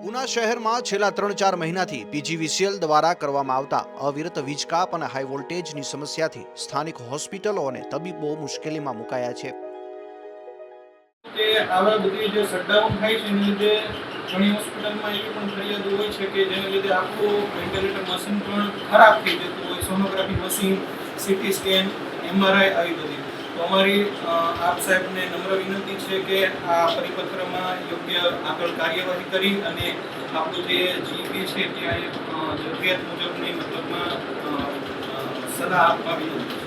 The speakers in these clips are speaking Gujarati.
ઉના શહેરમાં છેલ્લા 3-4 મહિનાથી પીજીવીસીએલ દ્વારા કરવામાં આવતા અવિરત વીજ કાપ અને હાઈ વોલ્ટેજની સમસ્યાથી સ્થાનિક હોસ્પિટલો અને તબીબો મુશ્કેલીમાં મુકાયા છે. કે આવા બધી જે શટડાઉન થાય છે એના લીધે ઘણી હોસ્પિટલમાં એવી પણ ફરિયાદો હોય છે કે જેના લીધે આખું વેન્ટિલેટર મશીન પણ ખરાબ થઈ જતું હોય, sonography machine, CT scan, MRI આવી બધી. તો અમારી આપ સાહેબને નમ્ર વિનંતી છે કે આ પરિપત્રમાં યોગ્ય આગળ કાર્યવાહી કરી અને આપણું જે જીબી છે ત્યાં જરૂરિયાત મુજબની મતલબમાં સલાહ આપવા વિનંતી છે.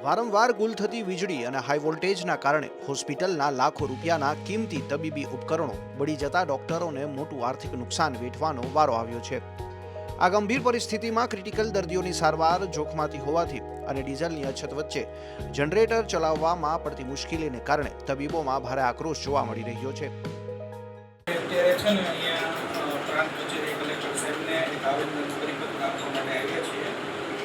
વારંવાર ગુલ થતી વીજળી અને હાઈ વોલ્ટેજના કારણે હોસ્પિટલના લાખો રૂપિયાના કિંમતી તબીબી ઉપકરણો બળી જતા ડોક્ટરોને મોટું આર્થિક નુકસાન વેઠવાનો વારો આવ્યો છે. આ ગંભીર પરિસ્થિતિમાં ક્રિટિકલ દર્દીઓની સારવાર જોખમાતી હોવાથી અને ડીઝલની અછત વચ્ચે જનરેટર ચલાવવામાં પડતી મુશ્કેલીને કારણે તબીબોમાં ભારે આક્રોશ જોવા મળી રહ્યો છે. અત્યારે છે ને અહીંયા પ્રાંત કચેરી કલેક્ટર સાહેબને એક આવેદન પરિપત્ર આપવા માટે આવ્યા છીએ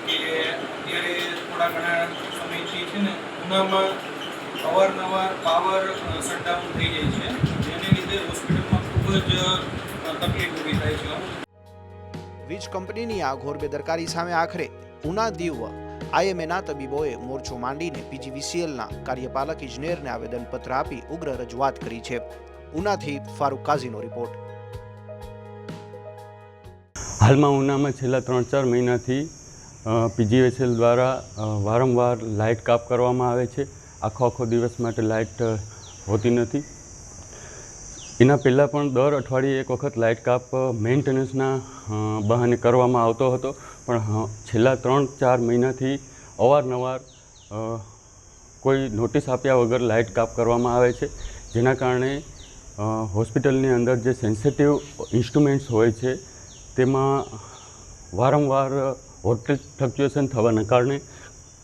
કે અત્યારે થોડા ઘણા સમયથી છે ને ઉનામાં અવારનવાર પાવર શટડાઉન થઈ જાય છે, જેને લીધે હોસ્પિટલમાં ખૂબ જ તકલીફ ઊભી થાય છે. વીજ કંપનીની આ ઘોર બેદરકારી સામે આખરે ઉના દીવ આઈએમએના તબીબોએ મોરચો માંડીને પીજીવીસીએલના કાર્યપાલક ઇજનેરને આવેદનપત્ર આપી ઉગ્ર રજૂઆત કરી છે. ઉનાથી ફારૂક કાઝીનો રિપોર્ટ. હાલમાં ઉનામાં છેલ્લા 3-4 મહિનાથી પીજીવીસીએલ દ્વારા વારંવાર લાઇટ કાપ કરવામાં આવે છે. આખો દિવસ માટે લાઇટ હોતી નથી. એના પહેલાં પણ દર અઠવાડિયે એક વખત લાઇટ કાપ મેન્ટેનન્સના બહાને કરવામાં આવતો હતો, પણ છેલ્લા 3-4 મહિનાથી અવારનવાર કોઈ નોટિસ આપ્યા વગર લાઇટ કાપ કરવામાં આવે છે, જેના કારણે હોસ્પિટલની અંદર જે સેન્સિટિવ ઇન્સ્ટ્રુમેન્ટ્સ હોય છે તેમાં વારંવાર વોલ્ટેજ ફ્લક્ચ્યુએશન થવાના કારણે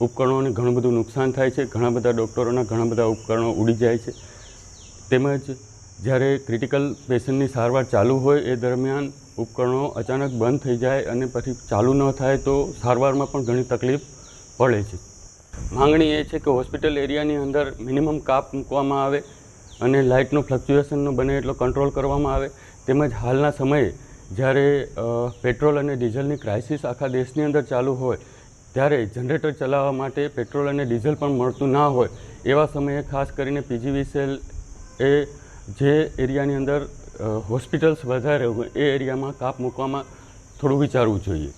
ઉપકરણોને ઘણું બધું નુકસાન થાય છે. ઘણા બધા ડૉક્ટરોના ઘણા બધા ઉપકરણો ઉડી જાય છે. તેમજ જ્યારે ક્રિટિકલ પેશન્ટની સારવાર ચાલુ હોય એ દરમિયાન ઉપકરણો અચાનક બંધ થઈ જાય અને પછી ચાલુ ન થાય તો સારવારમાં પણ ઘણી તકલીફ પડે છે. માંગણી એ છે કે હોસ્પિટલ એરિયાની અંદર મિનિમમ કાપ મૂકવામાં આવે અને લાઇટનો ફ્લક્ચ્યુએશનનો બને એટલો કંટ્રોલ કરવામાં આવે. તેમજ હાલના સમયે જ્યારે પેટ્રોલ અને ડીઝલની ક્રાઇસિસ આખા દેશની અંદર ચાલુ હોય ત્યારે જનરેટર ચલાવવા માટે પેટ્રોલ અને ડીઝલ પણ મળતું ના હોય એવા સમયે ખાસ કરીને પીજીવીસીએલ એ જે એરિયાની અંદર હોસ્પિટલ્સ વધારે હોય એ એરિયામાં કાપ મૂકવામાં થોડું વિચારવું જોઈએ.